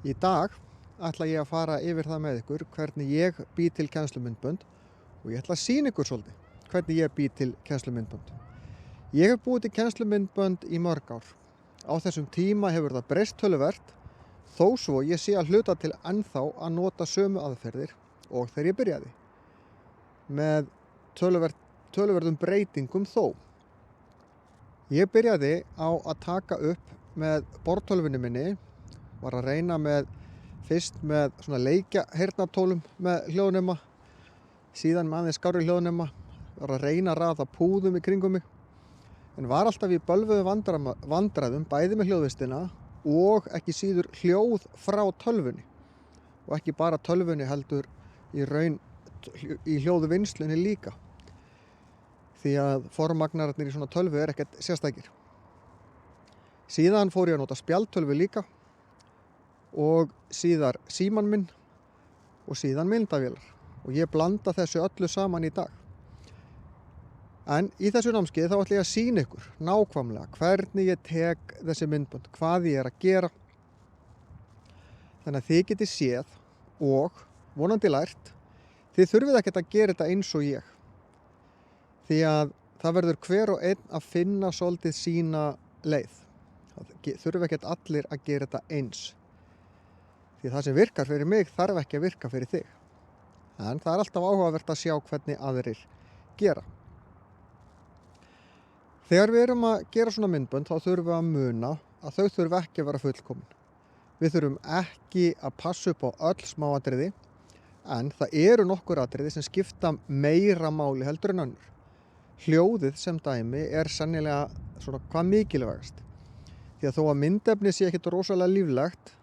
Í dag ætla ég að fara yfir það með ykkur hvernig ég bý til kennslumyndbönd og ég ætla að sýna ykkur svolítið hvernig ég bý til kennslumyndbönd. Ég hef búið til kennslumyndbönd í mörg ár. Á þessum tíma hefur það breyst töluvert, þó svo ég sé að hluta til ennþá að nota sömu aðferðir og þegar ég byrjaði. Með töluverðum breytingum þó. Ég byrjaði á að taka upp með borðtölvunni minni, var að reyna fyrst með svona leikjaheyrnartólum með hljóðnema, síðan með aðeins skárri hljóðnema, var að reyna að raða púðum í kringum mig, en var alltaf í bölvuðu vandræðum bæði með hljóðvistina og ekki síður hljóð frá tölvunni. Og ekki bara tölvunni heldur í hljóðvinnslunni líka. Því að formagnararnir í svona tölvu ekkert sérstakir. Síðan fór ég að nota spjaldtölvu líka og síðar síman minn og síðan myndavélar. Og ég blanda þessu öllu saman í dag. En í þessu námskeiði þá ætla ég að sýna ykkur nákvæmlega hvernig ég tek þessi myndbönd, hvað ég er að gera. Þannig að þið getið séð og vonandi lært. Þið þurfið ekkert að gera þetta eins og ég. Því að það verður hver og einn að finna svolítið sína leið. Það þurfi ekkert allir að gera þetta eins. Því það sem virkar fyrir mig þarf ekki að virka fyrir þig. En það er alltaf áhugavert að sjá hvernig aðrir gera. Þegar við erum að gera svona myndbönd þá þurfum við að muna að þau þurfa ekki að vera fullkomin. Við þurfum ekki að passa upp á öll smáatriði, en það eru nokkur atriði sem skipta meira máli heldur en önnur. Hljóðið sem dæmi er sennilega svona hvað mikilvægast. Því að þó að myndefni sé ekkert rosalega líflegt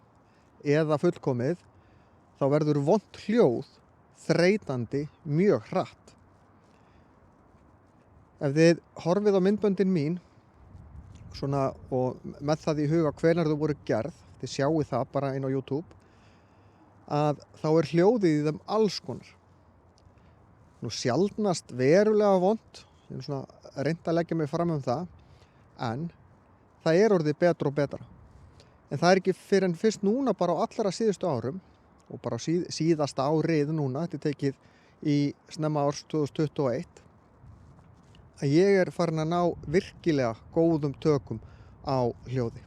eða fullkomið, þá verður vont hljóð þreytandi mjög hratt. Ef þið horfið á myndböndin mín svona, og með það í huga hvenær þau voru gerð, þið sjáið það bara inn á YouTube, að þá er hljóðið í þeim alls konar. Nú sjaldnast verulega vont, ég er svona reynt að leggja mig fram það, en það er orðið betra og betra. En það er ekki fyrir en fyrst núna bara á allra síðustu árum og bara á síðasta árið núna, þetta er tekið í snemma árs 2021, að ég er farin að ná virkilega góðum tökum á hljóði.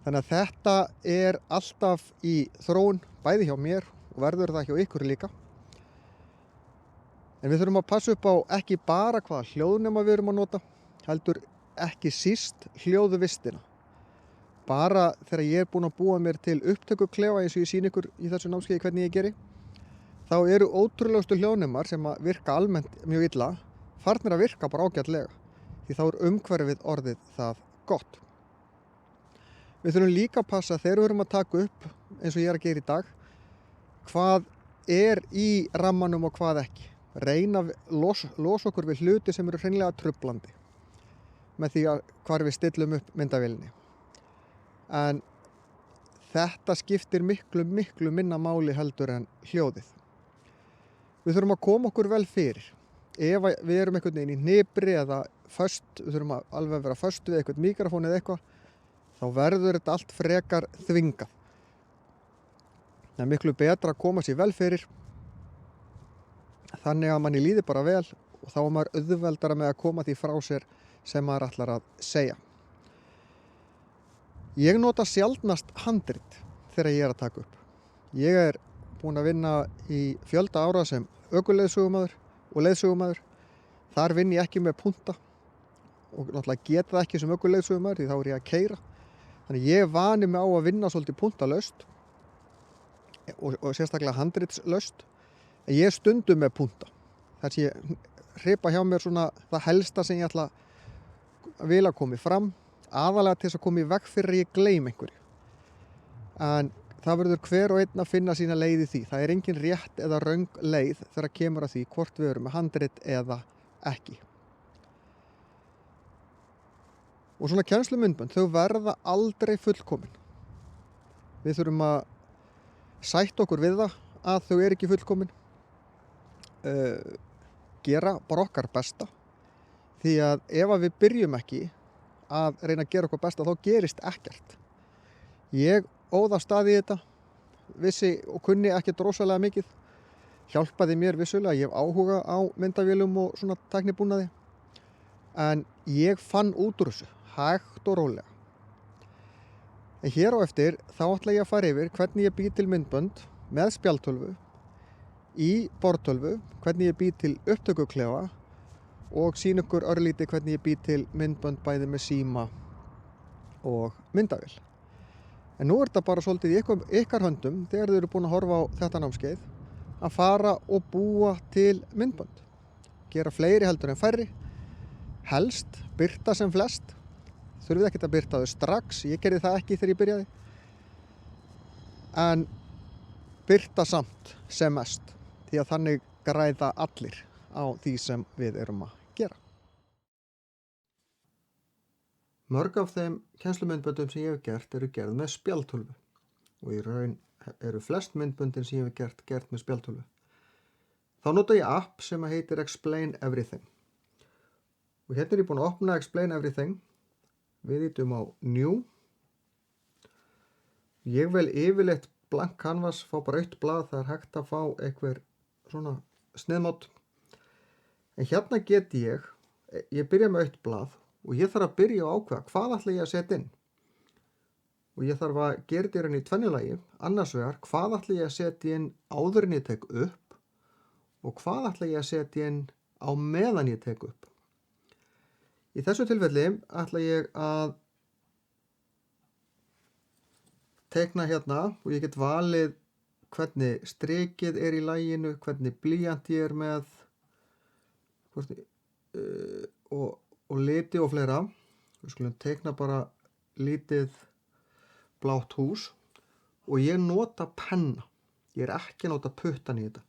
Þannig að þetta er alltaf í þróun, bæði hjá mér og verður það hjá ykkur líka. En við þurfum að passa upp á ekki bara hvaða hljóðnema við erum að nota, heldur ekki síst hljóðvistina. Bara þegar ég er búin að búa mér til upptökuklefa eins og ég sýni ykkur í þessu námskeiði hvernig ég geri, þá eru ótrúlegustu hljóðnemar sem að virka almennt mjög illa, farnir að virka bara ágætlega, því þá er umhverfið orðið það gott. Við þurfum líka að passa þegar við erum að taka upp, eins og ég er að gera í dag, hvað er í rammanum og hvað ekki. Reyna að losa okkur við hluti sem eru hreinlega truflandi með því að hvar við stillum upp myndavélinni. En þetta skiptir miklu minna máli heldur en hljóðið. Við þurfum að koma okkur vel fyrir. Ef við erum einhvern veginn í hnipri eða föst, við þurfum að alveg vera föst við eitthvað mikrofón eða eitthvað, þá verður þetta allt frekar þvingað. Það er miklu betra að koma sér vel fyrir, þannig að manni líði bara vel og þá er maður auðveldara með að koma því frá sér sem maður ætlar að segja. Ég nota sjaldnast handrit þegar ég er að taka upp. Ég er búinn að vinna í fjölda ára sem ökuleiðsögumaður og leiðsögumaður. Þar vinn ég ekki með punta og náttúrulega geta það ekki sem ökuleiðsögumaður því þá er ég að keyra. Þannig ég vani mig á að vinna svolítið puntalaust og sérstaklega handritslaust. En ég er stundum með punta. Þess ég hripa hjá mér svona það helsta sem ég ætla að vilja koma fram, aðalega til þess að koma í veg fyrir að ég gleymi einhverju. En það verður hver og einn að finna sína leið í því. Það er engin rétt eða röng leið þegar kemur að því hvort við erum með handrit eða ekki. Og svona kennslumyndbönd, þau verða aldrei fullkomin. Við þurfum að sætta okkur við það að þau eru ekki fullkomin. Gera bara okkar besta. Því að ef við byrjum ekki að reyna að gera okkur besta þá gerist ekkert. Ég óð af stað í þetta, vissi og kunni ekki drosalega mikið, hjálpaði mér vissulega, ég hef áhuga á myndavélum og svona tæknibúnaði, en ég fann út úr þessu, hægt og rólega. En hér á eftir þá ætla ég að fara yfir hvernig ég bý til myndbönd með spjaldtölvu, í borðtölvu, hvernig ég bý til upptökuklefa og sýna ykkur örlítið hvernig ég bý til myndbönd bæði með síma og myndavél. En nú er þetta bara svolítið í ykkar höndum þegar þið eru búin að horfa á þetta námskeið að fara og búa til myndbönd. Gera fleiri heldur en færri, helst birta sem flest. Þurfið ekkert að birta þau strax, ég gerði það ekki þegar ég byrjaði. En birta samt sem mest, því að þannig græða allir á því sem við erum að gera. Mörg af þeim kennslumyndböndum sem ég hef gert eru gerð með spjaldtölvu og í raun eru flest myndböndin sem ég hef gert með spjaldtölvu. Þá nota ég app sem heitir Explain Everything. Og hérna er ég búin að opna Explain Everything. Við ýtum á New. Ég vel yfirleitt blank canvas, fá bara autt blað, það er hægt að fá einhver svona sniðmátt. En hérna get ég byrja með autt blað og ég þarf að byrja að ákveða hvað ætla ég að setja inn. Og ég þarf að gera þetta í tvennu lagi, annars vegar hvað ætla ég að setja inn áður en ég tek upp og hvað ætla ég að setja inn á meðan ég tek upp. Í þessu tilfelli ætla ég að teikna hérna og ég get valið hvernig strikið er í laginu, hvernig blýant ég er með og liti og fleira. Við skulum teikna bara lítið blátt hús og ég nota penna. Ég er ekki að nota puttan í þetta.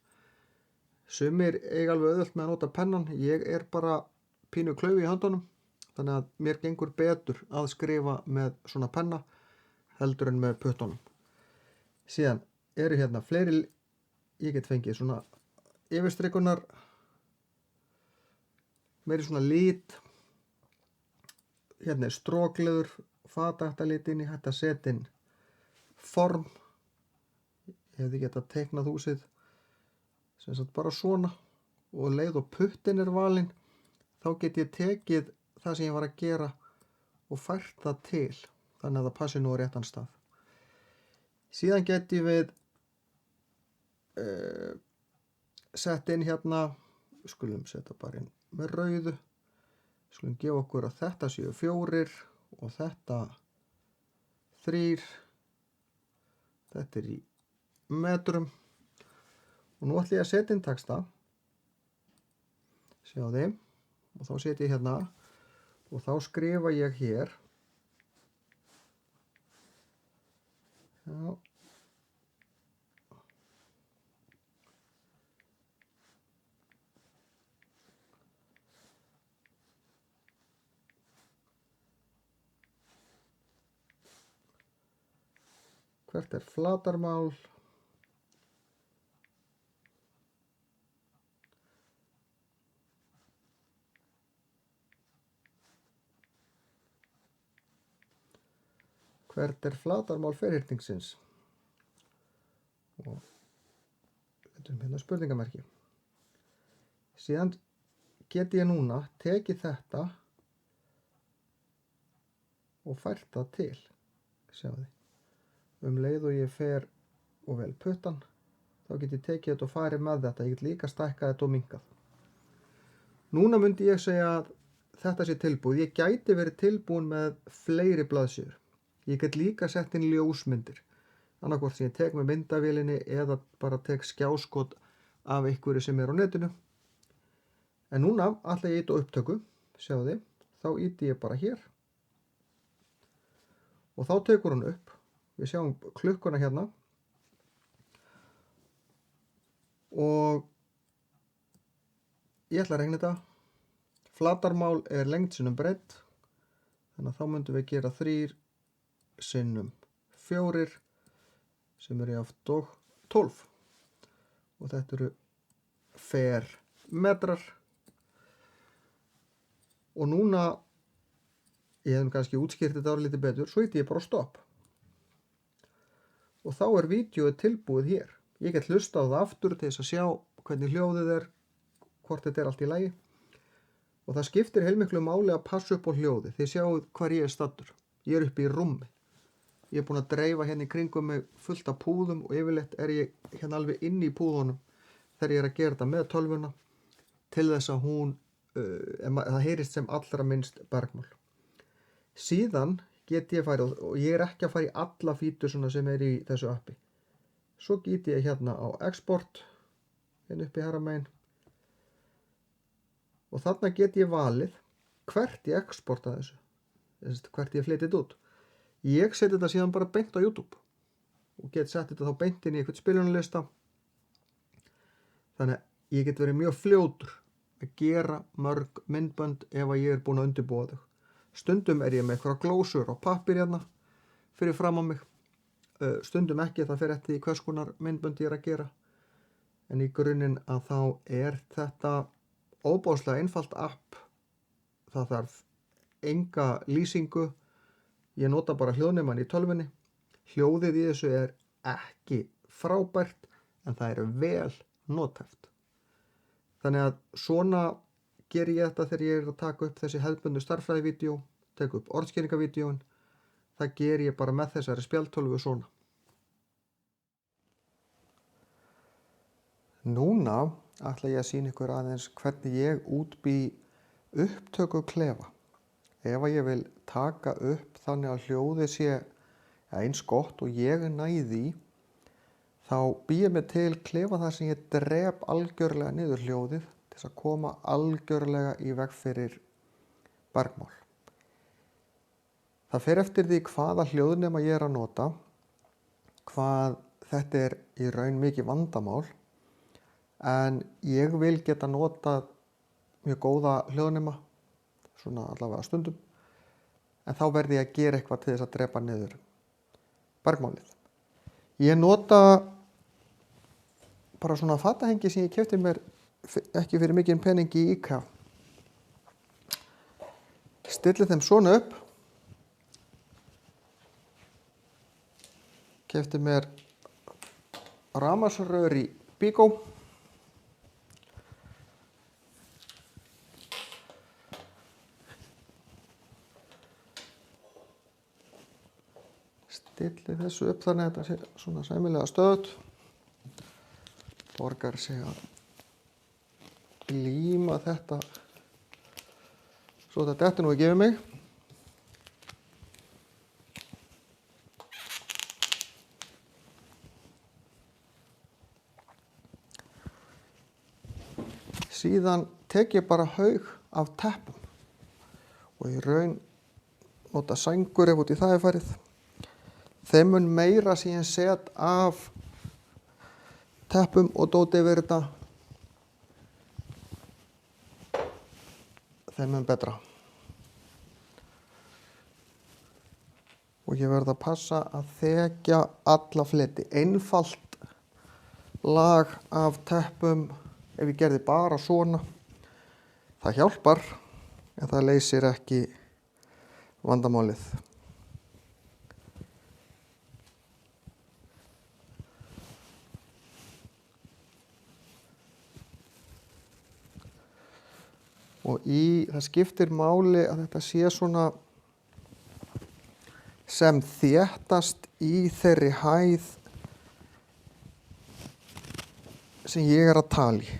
Sumir eiga alveg auðvelt með að nota pennan. Ég er bara pínu klaufi í höndunum, þannig að mér gengur betur að skrifa með svona penna heldur en með puttunum. Síðan eru hérna fleiri, ég get fengið svona yfirstrikunar, meiri svona lit. Hérna er strókleður, fatahættalitin, ég hætti að setja inn form. Ég hefði getað teiknað húsið sem sagt bara svona og leið og puttin er valinn, þá get ég tekið það sem ég var að gera og fært það til, þannig að það passi nú á réttan stað. Síðan get ég við sett inn hérna, við skulum setja bara inn með rauðu. Skulum gefa okkur að þetta séu 4 og þetta 3. Þetta er í metrum. Og nú ætla ég að setja inn texta. Sjáðu. Og þá setja ég hérna og þá skrifa ég hér. Já. Hvert er flatarmál? Hvert er flatarmál ferhyrningsins? Og setjum hérna spurningamerki. Síðan get ég núna tekið þetta og fært það til. Sjáðu. Leið og ég fer og vel puttan, þá get ég tekið þetta og farið með þetta. Ég get líka stækkað þetta og minkað. Núna myndi ég segja að þetta sé tilbúið. Ég gæti verið tilbúin með fleiri blaðsíður. Ég get líka sett inn ljósmyndir. Annarkvort sem ég tek með myndavélinni eða bara tek skjáskot af einhverju sem er á netinu. En núna ætla ég að upptöku, sjáðu, þá ýti ég bara hér og þá tekur hún upp. Við sjáum klukkuna hérna og ég ætla að regna þetta. Flatarmál er lengd sinnum breidd, þannig að þá myndum við gera 3 sinnum 4 sem er jáft og 12 og þetta eru fermetrar. Og núna, ég hefði kannski útskýrt þetta árið lítið betur, svo ýti ég bara stopp. og þá er vídeoið tilbúið hér. Ég get hlusta á það aftur til þess að sjá hvernig hljóðið er, hvort þetta er allt í lagi. Og það skiptir heilmiklu máli að passa upp á hljóðið. Þið sjáu hvar ég er staddur. Ég er uppi í rúmi. Ég er búinn að dreifa hérna í kringum mig fullt af púðum og yfirleitt er ég hérna alveg inn í púðunum þegar ég er að gera þetta með tölvuna til þess að það heyrist sem allra minnst bergmál. Síðan get ég farið, og ég er ekki að fara í alla fítusuna sem er í þessu appi. Svo get ég hérna á export, hérna uppi hægra megin. Og þarna get ég valið hvert ég exporta þessu, hvert ég flytið út. Ég seti þetta síðan bara beint á YouTube og get sett þetta þá beint inn í eitthvað spilunarlista. Þannig að ég get verið mjög fljótur að gera mörg myndbönd ef að ég er búinn að undirbúa þau. Stundum er ég með eitthvað glósur og pappír hérna fyrir fram á mig. Stundum ekki, það fer eftir hvers konar myndbönd ég er að gera. En í grunninn að þá er þetta óbáslega einfalt app. Það þarf enga lýsingu. Ég nota bara hljóðnemann í tölvunni. Hljóðið í þessu er ekki frábært, en það er vel nothæft. Þannig að svona ger ég þetta þegar ég er að taka upp þessi hefðbundnu stærðfræðivídeó, taka upp orðskýringavídeóin. Það ger ég bara með þessari spjaldtölvu svona. Núna ætla ég að sýna ykkur aðeins hvernig ég útbý upptökuklefa. Ef ég vil taka upp þannig að hljóðið sé eins gott og ég næði, þá bý ég mig til klefa þar sem ég drep algjörlega niður hljóðið til þess að koma algjörlega í veg fyrir bergmál. Það fer eftir því hvaða hljóðnema ég er að nota, hvað þetta er í raun mikið vandamál, en ég vil geta notað mjög góða hljóðnema, svona allavega stundum, en þá verði ég að gera eitthvað til þess að drepa niður bergmálið. Ég nota bara svona fatahengi sem ég keypti mér ekki fyrir mikinn pening í IKEA. Stilli þeim svona upp. Keypti mér rafmagnsrör í Bíkó. Stilli þessu upp þannig að þetta sé svona sæmilega stöðugt. Borgar sig að líma þetta svo þetta dettur nú ekki yfir mig. Síðan tek ég bara haug af teppum og í raun nota sængur ef út í það er farið. Þeim mun meira sem ég set af teppum og dóti yfir þetta, þeim mun betra. Og ég verð að passa að þekja alla fleti. Einfalt lag af teppum, ef ég gerði bara svona, það hjálpar, en það leysir ekki vandamálið. Og það skiptir máli að þetta sé svona sem þéttast í þeirri hæð sem ég er að tala í.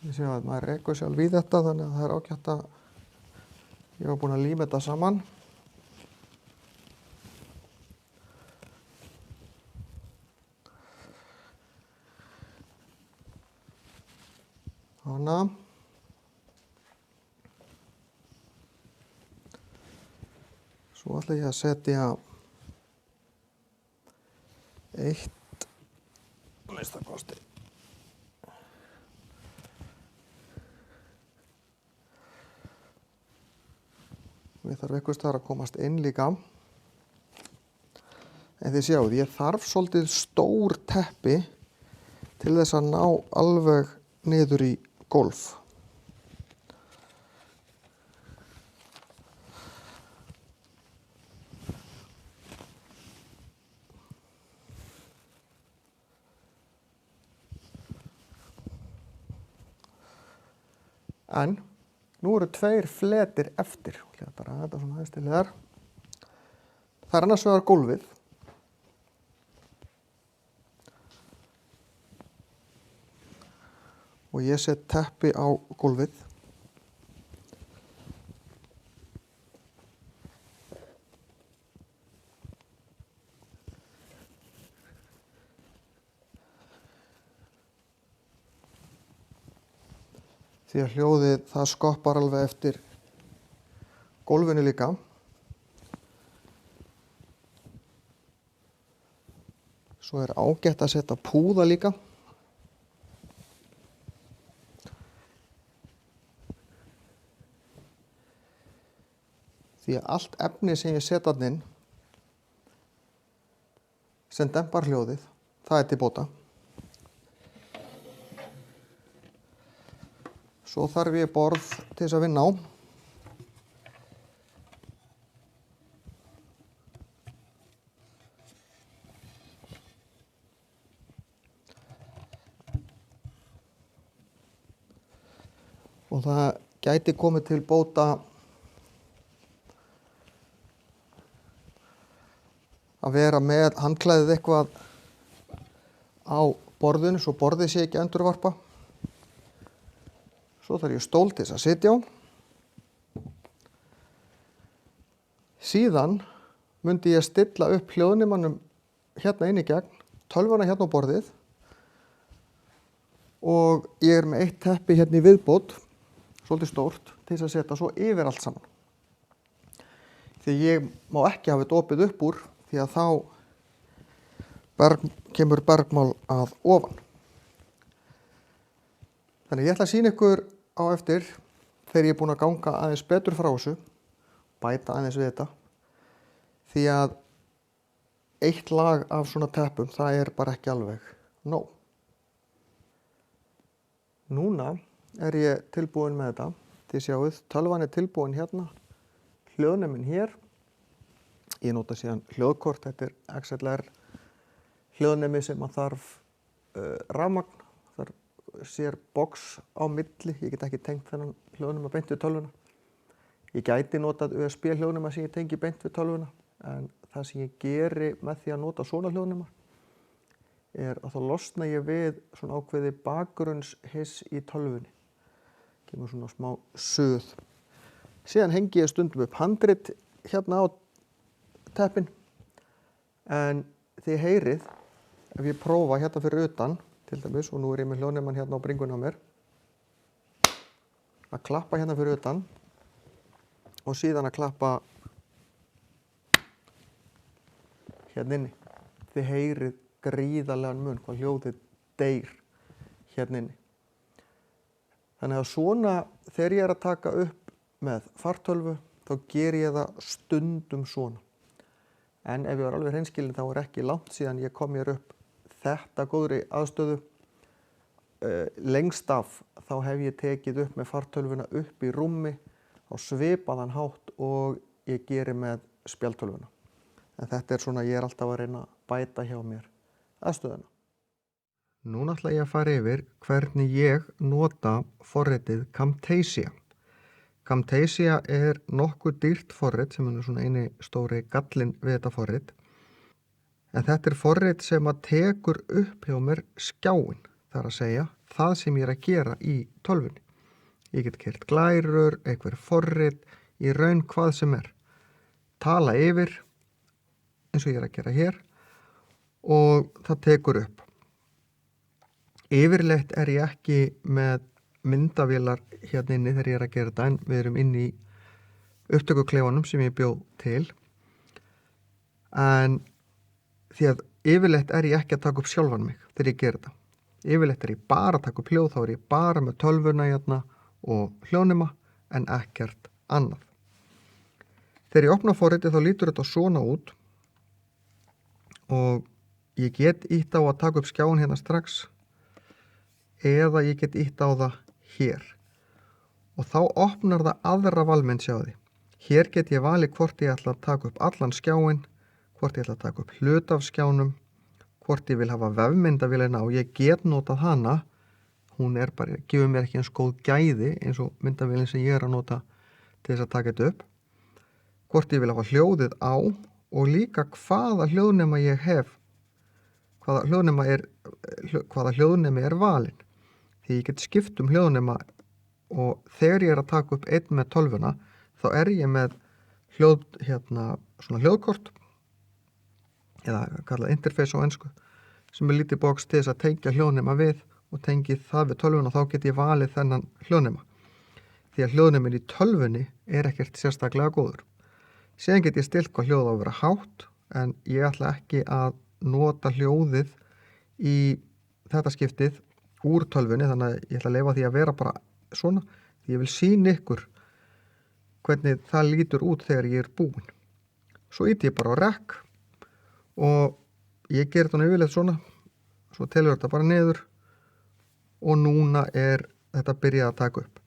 Ég sé að maður rekur sjálf í þetta, þannig að það er ágætt að ég var búinn að líma þetta saman. Svona. Svo ætla ég að setja eitt minnsta kosti. Við þarfum eitthvað staðar að komast inn líka. En þið sjáuð, ég þarf svolítið stór teppi til þess að ná alveg niður í gólf. En nú eru 2 fletir eftir. Bara þetta svona aðeins til þar. Það er annars vegar gólfið. Og ég set teppi á gólfið. Því að hljóðið það skoppar alveg eftir gólfinu líka. Svo er ágætt að setja púða líka. Því að allt efni sem ég set þarna inn sem dempar hljóðið, það er til bóta. Svo þarf ég borð til þess að vinna á. Og það gæti komið til bóta að vera með handklæðið eitthvað á borðinu, svo borðið sé ekki endurvarpa. Svo þarf ég stól til þess að sitja á. Síðan myndi ég stilla upp hljóðnemanum hérna inn í gegn, tölvuna hérna á borðið og ég er með 1 teppi hérna í viðbót, svolítið stórt, til þess að setja svo yfir allt saman. Því ég má ekki hafa þetta opið upp úr því að þá kemur bergmál að ofan. Þannig ég ætla að sýna ykkur á eftir þegar ég er búinn að ganga aðeins betur frá þessu, bæta aðeins við þetta. Því að 1 lag af svona teppum, það er bara ekki alveg nóg. Núna er ég tilbúin með þetta. Þið sjáuð, tölvan er tilbúin hérna, hljóðneminn hér. Ég nota síðan hljóðkort, þetta er XLR hljóðnemi sem að þarf rafmagn. Sér box á milli, ég get ekki tengt þennan hljóðnema beint við tölvuna. Ég gæti notað USB hljóðnema sem ég tengi beint við tölvuna, en það sem ég geri með því að nota svona hljóðnema er að þá losna ég við svona ákveði bakgrunnshiss í tölvunni. Kemur svona smá suð. Síðan hengi ég stundum upp handrit hérna á teppin, en þið heyrið, ef ég prófa hérna fyrir utan, til dæmis, og nú er ég með hljóðnemann hérna á bringunni á mér, að klappa hérna fyrir utan og síðan að klappa hérna inni. Þið heyrið gríðarlegan mun hvað hljóðið deyr hérna inni. Þannig að svona, þegar ég er að taka upp með fartölvu, þá ger ég það stundum svona. En ef ég var alveg hreinskilinn, þá er ekki langt síðan ég kom mér upp þetta góðri aðstöðu. Lengst af þá hef ég tekið upp með fartölvuna upp í rúmi á svipaðan hátt og ég geri með spjaldtölvuna. En þetta er svona, ég er alltaf að reyna að bæta hjá mér aðstöðuna. Núna ætla ég að fara yfir hvernig ég nota forritið Camtasia. Camtasia er nokkuð dýrt forrit sem er svona eini stóri gallinn við þetta forrit. En þetta er forrit sem að tekur upp hjá mér skjáinn, það er að segja það sem ég er að gera í tölvunni. Ég get keyrt glærur, einhver forrit, í raun hvað sem er. Tala yfir, eins og ég er að gera hér, og það tekur upp. Yfirleitt er ég ekki með myndavélar hérna inni þegar ég er að gera þetta, en við erum inni í upptökukleifanum sem ég bjó til. En því að yfirleitt er ég ekki að taka upp sjálfan mig þegar ég gera þetta. Yfirleitt er ég bara að taka upp hljóð, þá er ég bara með tölvuna hérna og hljóðnema en ekkert annað. Þegar ég opna forritið þá lítur þetta svona út og ég get ítt á að taka upp skjáin hérna strax eða ég get ítt á það hér og þá opnar það aðra valmynd, sjáðu. Hér get ég valið hvort ég ætla að taka upp allan skjáin, hvort ég ætla að taka upp hluta af skjánum, hvort ég vil hafa vefmyndavélina og ég get notað hana. Hún bara, gefur mér ekki eins góð gæði eins og myndavélin sem ég að nota til þess að taka þetta upp. Hvort ég vil hafa hljóðið á og líka hvaða hljóðnema ég hef, hvaða hljóðnemi er valinn. Því ég get skipt hljóðnema og þegar ég að taka upp einn með tölvuna þá ég með svona hljóðkort eða kallað interface á ensku sem lítið box til þess að tengja hljóðnema við og tengi það við tölvuna og þá get ég valið þennan hljóðnema. Því að hljóðnemin í tölvunni ekkert sérstaklega góður. Síðan get ég stilt hvað hljóð á að vera hátt en ég ætla ekki að nota hljóðið í þetta skiptið úr tölvunni þannig að ég ætla að leyfa því að vera bara svona. Því ég vil sýna ykkur hvernig það lítur út þegar ég búinn. Svo ýti ég bara á rek og ég ger þetta yfirleitt svona, svo telur þetta bara niður og núna þetta byrjað að taka upp.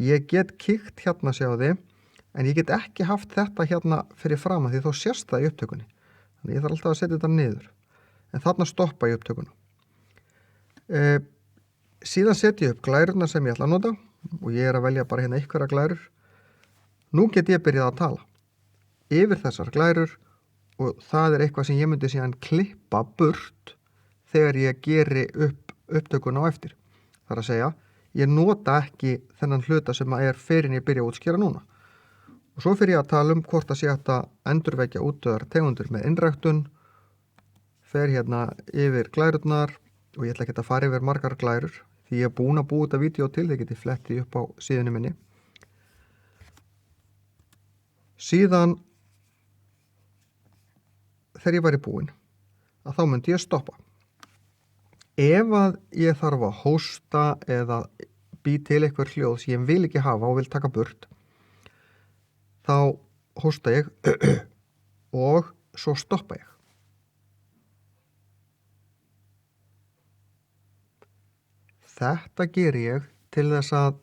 Ég get kíkt hérna, sjáðu, en ég get ekki haft þetta hérna fyrir fram að því þá sést það í upptökunni. Þannig ég þarf alltaf að setja þetta niður. En þarna stoppa ég upptökuna. Síðan setja ég upp glærurnar sem ég ætla að nota og ég að velja bara hérna einhverja glærur. Nú get ég byrjað að tala yfir þessar glærur og það eitthvað sem ég myndi síðan klippa burt þegar ég geri upp upptökuna á eftir. Það að segja, ég nota ekki þennan hluta sem fyrir en ég byrja að útskýra núna. Og svo fyrir ég að tala hvort það sé hægt að endurvekja útdauðar tegundir með innræktun, fer hérna yfir glærurnar og ég ætla ekki að fara yfir margar glærur því ég búin að búa þetta vídeo til, þið getið fletti upp á síðunni minni. Síðan þegar ég væri búinn að þá myndi ég stoppa. Ef að ég þarf að hósta eða bý til eitthvað hljóð sem ég vil ekki hafa og vil taka burt, þá hósta ég og svo stoppa ég. Þetta geri ég til þess að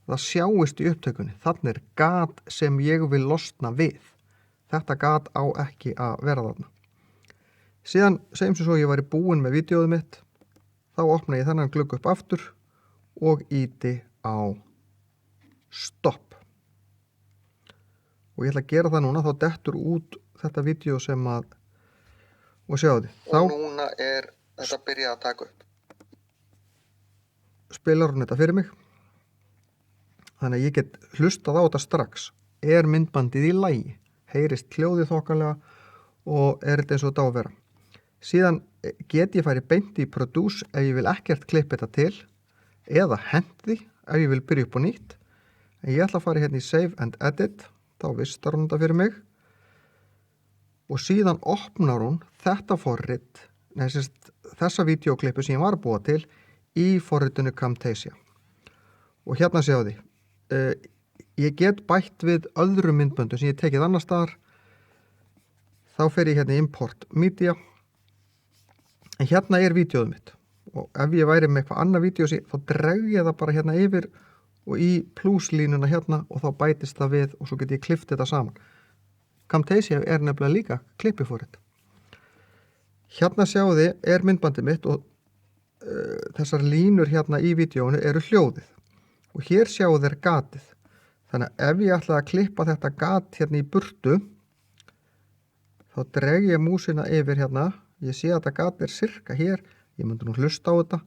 það sjáist í upptökunni. Þarna gat sem ég vil losna við. Þetta gat á ekki að vera þarna. Síðan, segjum sem svo ég væri búinn með vídeóið mitt, þá opna ég þennan glugg upp aftur og ýti á stopp. Og ég ætla að gera það núna, þá dettur út þetta vídeó sem að, og sjáðu þið. Og núna þetta byrjað að taka upp. Spilar hún þetta fyrir mig. Þannig að ég get hlustað á þetta strax. Myndbandið í lagi? Heyrist hljóðið þokkalega og þetta eins og þetta á að vera. Síðan get ég farið beint í produce ef ég vil ekkert klippa þetta til eða hendi ef ég vil byrja upp á nýtt. En ég ætla að fara hérna í save and edit, þá vistar hún þetta fyrir mig og síðan opnar hún þetta forrit, þessa vídeoklippu sem ég var að búa til í forritinu Camtasia. Og hérna sjáðu þið, ég get bætt við öðrum myndböndum sem ég tekið annar staðar, þá fer ég hérna í import media, en hérna vídeóið mitt og ef ég væri með eitthvað annað vídeó þá dreg ég það bara hérna yfir og í pluslínuna hérna og þá bætist það við og svo get ég klippt þetta saman. Camtasia nefnilega líka klippiforrit. Hérna sjáu þið myndbandið mitt og þessar línur hérna í vídeóinu hljóðið og hér sjáu þeir gatið. Þannig að ef ég ætla að klippa þetta gat hérna í burtu þá dreg ég músina yfir hérna. Ég sé að þetta gat sirka hér. Ég myndi nú hlusta á þetta.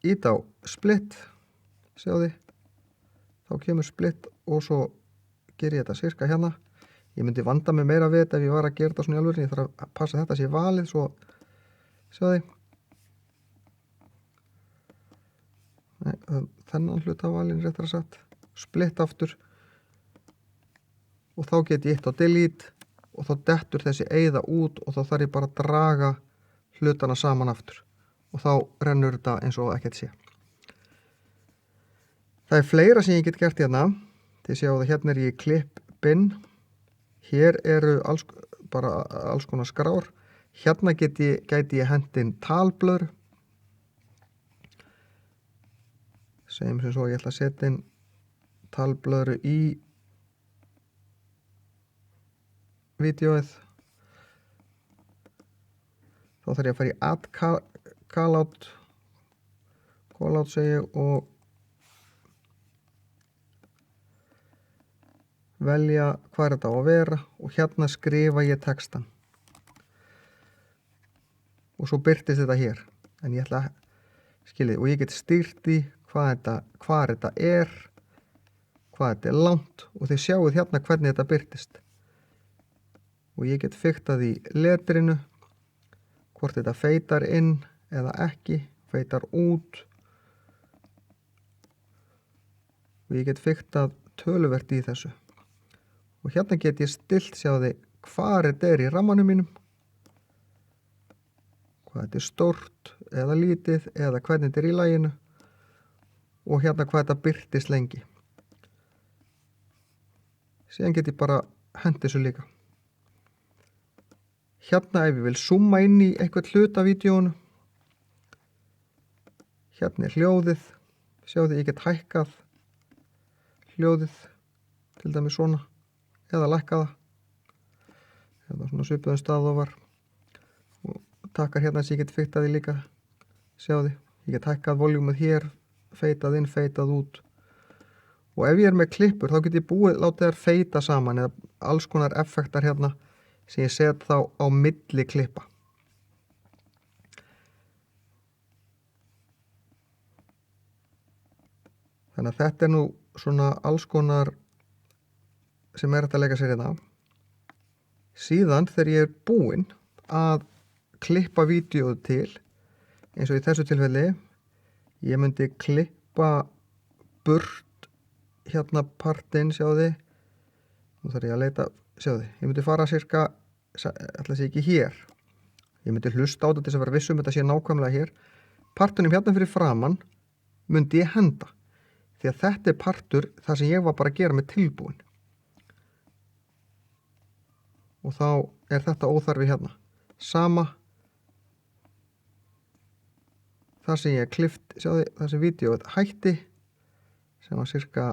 Ít á split. Sjáu þið. Þá kemur split og svo ger ég þetta sirka hérna. Ég myndi vanda mig meira við þetta ef ég var að gera þetta svona í alvörunni. Ég þarf að passa þetta sé valið svo. Sjáu þið. Nei, þennan hluta valin réttar að satt. Split aftur. Og þá get ég eitt á delete og þá dettur þessi eyða út og þá þarf ég bara að draga hlutana saman aftur og þá rennur þetta eins og ekkert sé. Það fleira sem ég get gert hérna. Þið sjáu það hérna ég í clip bin. Hér eru bara alls konar skrár. Hérna gæti ég hendin talblöðru. Segjum sem svo ég ætla að setja inn talblöðru í vídeóið. Þá þarf ég að fara í add callout segi ég og velja hvað þetta á að vera og hérna skrifa ég textan. Og svo birtist þetta hér. En ég ætla að skiljið og ég get stýrt í hvað þetta er, hvað þetta er langt og þið sjáuð hérna hvernig þetta birtist. Og ég get fiktað í letrinu hvort þetta feitar inn eða ekki, feitar út. Og ég get fiktað töluvert í þessu. Og hérna get ég stillt sjáði hvað þetta er í rammanum mínum. Hvað þetta er stórt eða lítið eða hvernig þetta er í laginu. Og hérna hvað þetta birtist lengi. Síðan get ég bara hent þessu líka. Hérna ef ég vil zooma inn í eitthvað hluta af vídeónu. Hérna er hljóðið. Sjáðu ég get hækkað hljóðið. Til dæmis svona. Eða lækkaða. Hérna svona svipuðum stað og var. Og takkar hérna sem ég get fiktaði líka. Sjáðu. Ég get hækkað voljúmið hér. Feitað inn, feitað út. Og ef ég er með klippur þá get ég látið þær feita saman eða alls konar effektar hérna sem ég set þá á milli klippa. Þannig að þetta er nú svona alls konar sem er hægt að leika sér hérna. Síðan þegar ég er búinn að klippa vídeóið til, eins og í þessu tilfelli, ég myndi klippa burt hérna partinn, sjáðu. Nú þarf ég að leita, sjáðu. Ég myndi fara cirka, ætla sé ekki hér. Ég myndi hlusta á þetta til þess að vera viss þetta sé nákvæmlega hér. Partunum hérna fyrir framan myndi ég henda. Því að þetta er partur þar sem ég var bara að gera með tilbúin. Og þá er þetta óþarfi hérna. Sama. Þar sem ég klift, sjáðu, þar sem vídeóið hætti, sem var cirka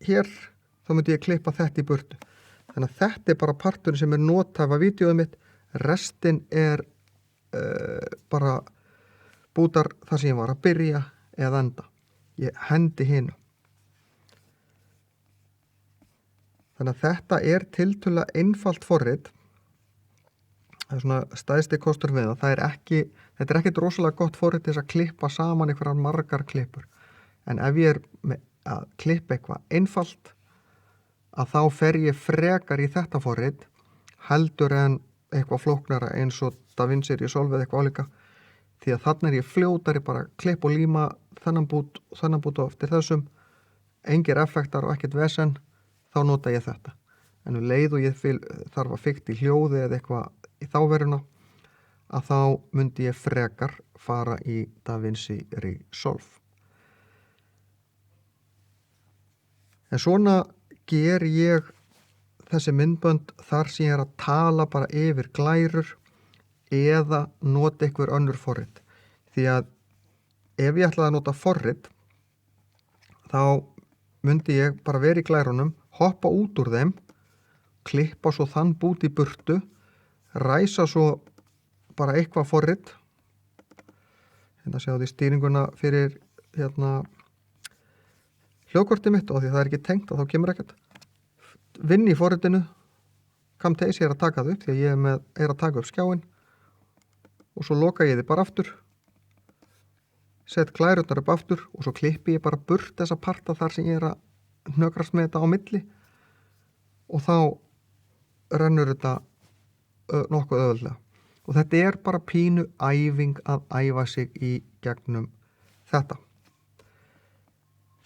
hér, þá myndi ég klippa þetta í burtu. Þannig að þetta er bara parturinn sem er notað af vídeóið mitt. Restin er bara bútar þar sem ég var að byrja eða enda. Ég hendi hinu. Þannig að þetta er tiltölulega einfalt forrit. Það er svona stæðsti kostur við það. Þetta er ekkert rosalega gott forrit til þess að klippa saman einhverjar margar klippur. En ef ég er með að klippa eitthvað einfalt, að þá fer ég frekar í þetta forrit heldur en eitthvað flóknara eins og DaVinci Resolve eða eitthvað álíka. Því að þarna er ég fljótari bara að klippa og líma þennan bút og eftir þessum. Engir effektar og ekkert vesen, þá nota ég þetta. En leið og ég þarf að fikta í hljóði eða eitthvað í þáveruna, að þá myndi ég frekar fara í DaVinci Resolve. En svona ger ég þessi myndbönd þar sem ég er að tala bara yfir glærur eða nota einhver önnur forrit. Því að ef ég ætlaði að nota forrit, þá myndi ég bara vera í glærunum, hoppa út úr þeim, klippa svo þann bút í burtu, ræsa svo bara eitthvað forrit. Hérna sjáðu því stýringuna fyrir hérna hljóðkortið mitt og því það er ekki tengt og þá kemur ekkert. Vinn í forritinu, Camtasia ég er að taka það upp því að ég er að taka upp skjáin og svo loka ég þið bara aftur, set glærurnar upp aftur og svo klippi ég bara burt þessa parta þar sem ég er að hnökrast með þetta á milli og þá rennur þetta nokkuð auðveldlega. Og þetta er bara pínu æfing að æfa sig í gegnum þetta.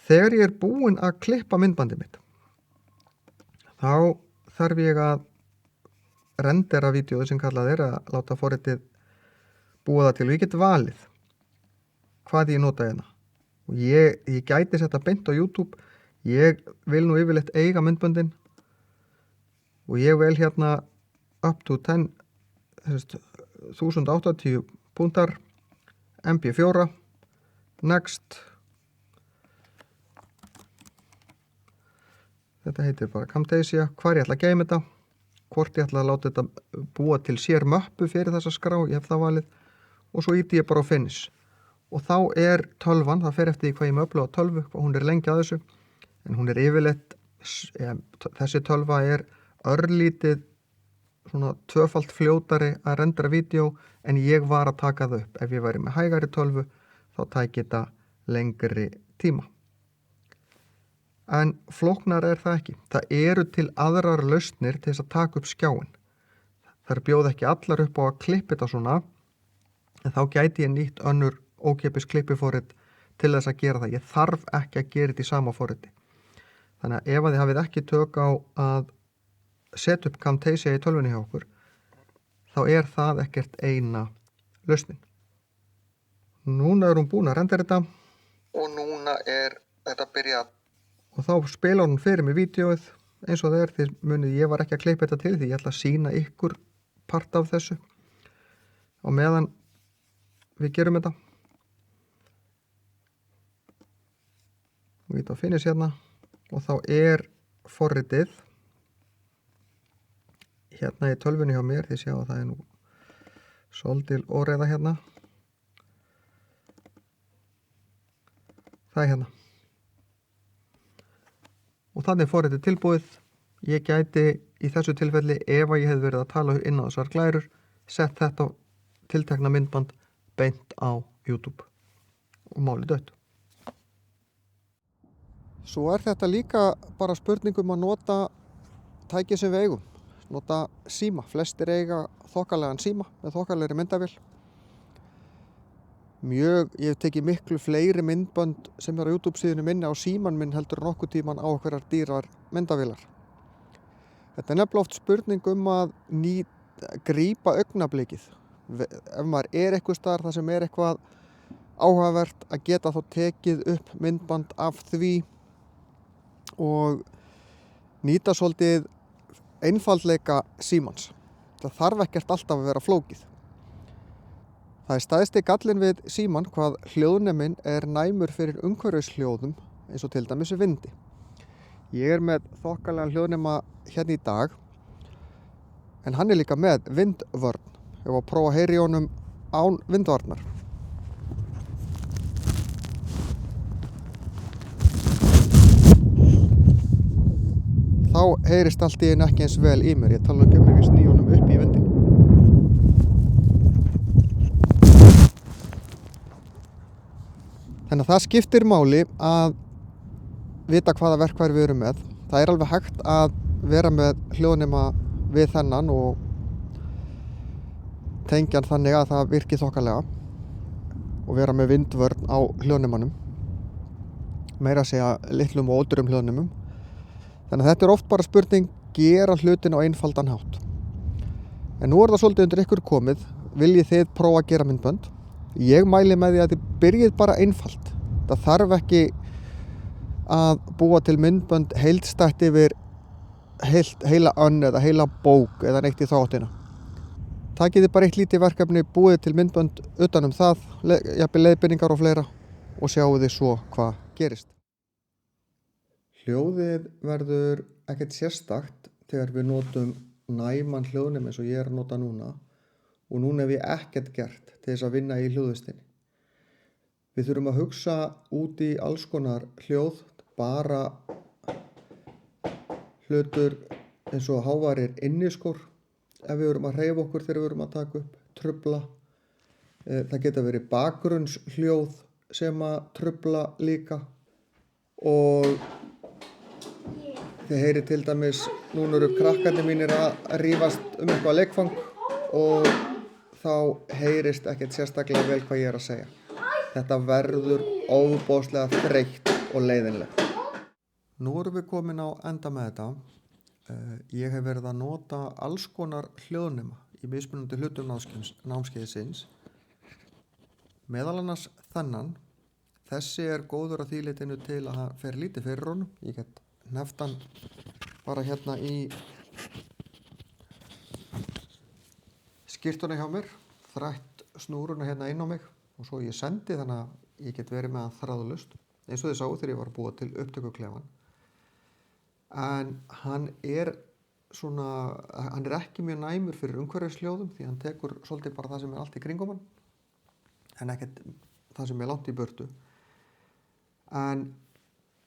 Þegar ég er búinn að klippa myndbandið mitt, þá þarf ég að rendera vídeóið sem kallað er að láta forritið búa það til og ég get valið hvað ég nota hérna. Og ég gæti setta beint á YouTube, ég vil nú yfirleitt eiga myndböndin og ég vel hérna up to 1080 púntar, MP4, next. Þetta heitir bara Camtasia, hvar ég ætla að geyma þetta, hvort ég ætla að láta þetta búa til sér möppu fyrir þessa skrá, ég hef það valið, og svo íti ég bara á finish. Og þá tölvan, það fer eftir því hvað ég með upplöfa tölvu, hvað hún lengi að þessu, en hún yfirleitt, þessi tölva örlítið svona tvöfalt fljótari að rendera vídeo en ég var að taka það upp. Ef ég væri með hægari tölvu, þá tæki þetta lengri tíma. En flóknar það ekki. Það eru til aðrar lausnir til þess að taka upp skjáin. Það bjóð ekki allar upp á að klippa þetta svona, en þá gæti ég nýtt önnur ókeypis klippiforrit til þess að gera það. Ég þarf ekki að gera þetta í sama forriti. Þannig að ef þið hafið ekki tök á að setja upp Camtasia í tölvunni hjá okkur, þá það ekkert eina lausnin. Núna hún búin að rendera þetta og núna þetta byrjað. Og þá spilar hún fyrir mig vídeóið eins og það því munið ég var ekki að klippa þetta til því ég ætla að sýna ykkur part af þessu og meðan við gerum þetta. Við getum að finish hérna og þá forritið hérna í tölvunni hjá mér, þið sjá að það nú svolítil óreiða hérna. Það hérna. Og þannig forritið tilbúið. Ég gæti í þessu tilfelli, ef ég hefði verið að tala inn á þessar glærur, sett þetta tiltekna myndband beint á YouTube og málið dautt. Svo þetta líka bara spurningum að nota tæki sem við eigum. Nota síma. Flestir eiga þokkalegan síma með þokkalegri myndavél. Ég hef tekið miklu fleiri myndbönd sem á YouTube síðunni minni á síman minn heldur nokkuð tíman á hverjar dýrar myndavélar. Þetta nefnilega oft spurning að grípa augnablikið. Ef maður eitthvað staðar þar sem eitthvað áhugavert að geta þá tekið upp myndband af því og nýta svolítið einfaldleika símans. Það þarf ekkert alltaf að vera flókið. Það stæðsti gallinn við síman hvað hljóðneminn næmur fyrir umhverfishljóðum eins og til dæmis vindi. Ég með þokkalegan hljóðnema hérna í dag en hann líka með vindvörn. Ég var að prófa að heyra í honum án vindvarnar. Þá heyrist allt í einu ekki eins vel í mér. Ég tala ekki við sný honum upp í vindin. Þannig að það skiptir máli að vita hvaða verkfæri við erum með. Það alveg hægt að vera með hljóðnema við þennan og tengja hann þannig að það virki þokkalega og vera með vindvörn á hljóðnemanum. Meira að segja litlum og ódýrum hljóðnemum. Þannig að þetta oft bara spurning gera hlutin á einfaldan hátt. En nú það svolítið undir ykkur komið. Viljið þið prófa að gera myndbönd? Ég mæli með því að þið byrjið bara einfalt. Það þarf ekki að búa til myndbönd heildstætt yfir heila önn eða heila bók eða neitt í þáttina. Takið þið bara eitt lítið verkefni, búið til myndbönd utan það, jafnvel leiðbeiningar og fleira og sjáu þið svo hvað gerist. Hljóðið verður ekkert sérstakt þegar við notum næman hljóðnema eins og ég að nota núna og núna hef ég ekkert gert til þess að vinna í hljóðvistinni. Við þurfum að hugsa út í alls konar hljóð, bara hlutur eins og háværir inniskor ef við erum að hreyfa okkur þegar við erum að taka upp, trufla. Það geta verið bakgrunnshljóð sem að trufla líka og þið heyrið til dæmis, núna eru krakkarnir mínir að rífast eitthvað leikfang og þá heyrist ekkert sérstaklega vel hvað ég að segja. Þetta verður ofboðslega þreytt og leiðinlegt. Nú erum við komin á enda með þetta. Ég hef verið að nota alls konar hljóðnema í mismunandi hlutum námskeiðsins. Meðal annars þennan. Þessi góður að því leytinu til að hann fer lítið fyrir honum. Ég get hneft hann bara hérna í skyrtuna hjá mér, þrætt snúruna hérna inn á mig og svo ég sendi þannig að ég get verið með hann þráðlaust eins og þið sáu þegar ég var að búa til upptökuklefan. En hann er ekki mjög næmur fyrir umhverfisljóðum því hann tekur svolítið bara það sem er allt í kringum hann en ekkert það sem er langt í burtu. En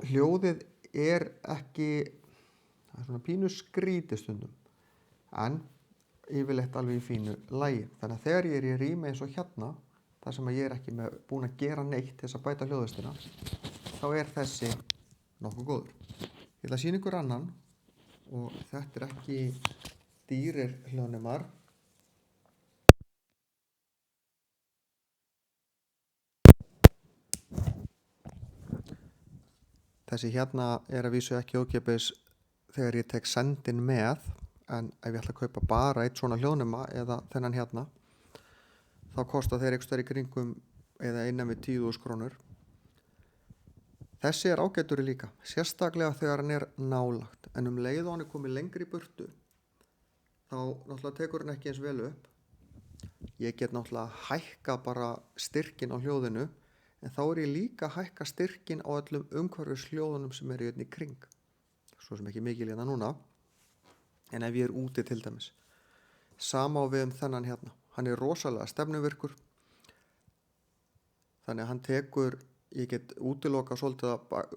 hljóðið er ekki, það er svona pínu skrítið stundum en yfirleitt alveg í fínu lagi. Þannig að þegar ég er í rými eins og hérna, þar sem ég er ekki búin að gera neitt til þess að bæta hljóðvistina, þá er þessi nokkuð góður. Ég ætla að sýna ykkur annan og þetta er ekki dýrir hljóðnemar. Þessi hérna er að vísu ekki ókeypis þegar ég tek sendin með, en ef ég ætla að kaupa bara eitt svona hljóðnema eða þennan hérna, þá kostar þeir einhvers staðar í kringum eða innan við 10.000 krónur. Þessi er ágætur líka, sérstaklega þegar hann er nálagt, en leið og hann er komið lengri í burtu, þá náttúrulega tekur hann ekki eins vel upp. Ég get náttúrulega hækka bara styrkin á hljóðinu, en þá er ég líka að hækka styrkin á öllum umhverfishljóðunum sem eru hérna í kring. Svo sem ekki mikil hérna núna, en ef ég er úti til dæmis. Sama á við þennan hérna. Hann er rosalega stefnuvirkur, þannig að hann tekur, ég get útiloka svolítið að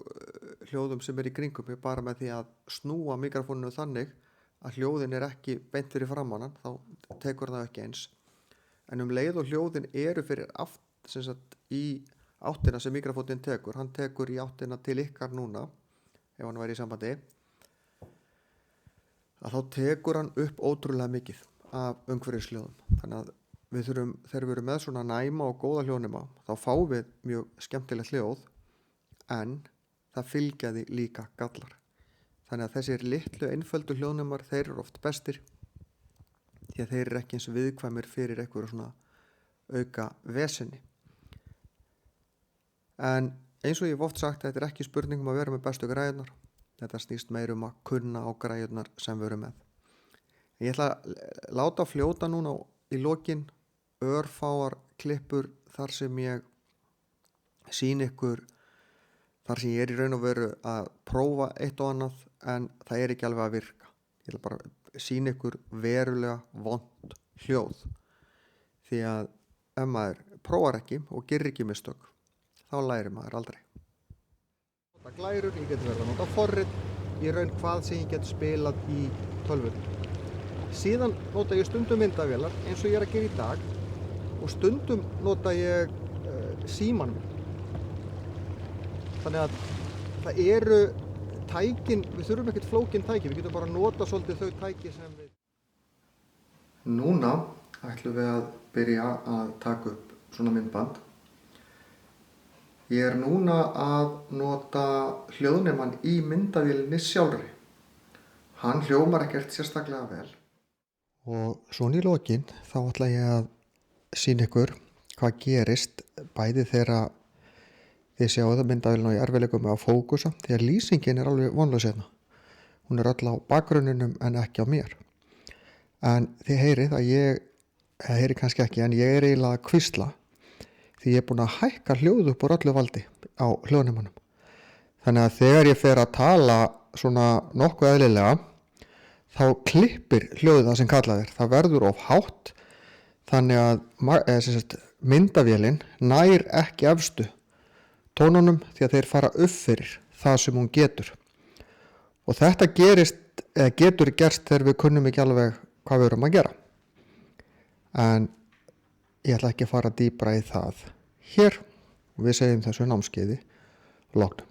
hljóðum sem er í kringum mig bara með því að snúa mikrofóninu þannig að hljóðin er ekki beint fyrir framan hann, þá tekur það ekki eins. En leið og hljóðin eru fyrir sem sagt, í áttina sem mikrofónin tekur, hann tekur í áttina til ykkar núna, ef hann væri í sambandi, að þá tekur hann upp ótrúlega mikið af umhverfisljóðum. Þannig að þegar við erum með svona næma og góða hljóðnema, þá fáum við mjög skemmtilegt hljóð, en það fylgja því líka gallar. Þannig að þessir litlu einföldu hljóðnemar, þeir eru oft bestir, því að þeir eru ekki eins viðkvæmir fyrir einhverju svona auka vesenni. En eins og ég hef oft sagt, þetta er ekki spurning að vera með bestu græjurnar. Þetta snýst meir að kunna á græjurnar sem við erum með. Ég ætla að láta fljóta núna í lokin örfáar klippur þar sem ég sýni ykkur, þar sem ég er í raun og veru að prófa eitt og annað, en það er ekki alveg að virka. Ég ætla bara að sýna ykkur verulega vont hljóð. Því að ef maður prófar ekki og gerir ekki mistök, þá lærir maður aldrei. Nota glærur, ég get verið að nota forrit, í raun hvað sem ég get spilað í tölvunni. Síðan nota ég stundum myndavélar eins og ég er að gera í dag og stundum nota ég símann minn. Þannig að það eru tækin, við þurfum ekkert flókin tæki, við getum bara nota svolítið þau tæki sem við. Núna ætlum við að byrja að taka upp svona myndband. Ég er núna að nota hljóðnemann í myndavélinni sjálfri. Hann hljómar ekkert sérstaklega vel. Og svona í lokin þá ætla ég að sýna ykkur hvað gerist bæði þegar þið sjáu það myndavélina í erfiðleikum með að fókusa, því að lýsingin er alveg vonlaus hérna. Hún er öll á bakgrunninum en ekki á mér. En þið heyrið að heyri kannski ekki, en ég er eiginlega að hvísla því ég er búin að hækka hljóð upp úr öllu valdi á hljóðnemanum. Þannig að þegar ég fer að tala svona nokkuð eðlilega, þá klippir hljóðið það sem kallað er. Það verður of hátt, þannig að myndavélin nær ekki efstu tónunum því að þeir fara upp fyrir það sem hún getur. Og þetta getur gerst þegar við kunnum ekki alveg hvað við erum að gera. En ég ætla ekki að fara dýpra í það hér og við segjum þessu námskeiði loknum.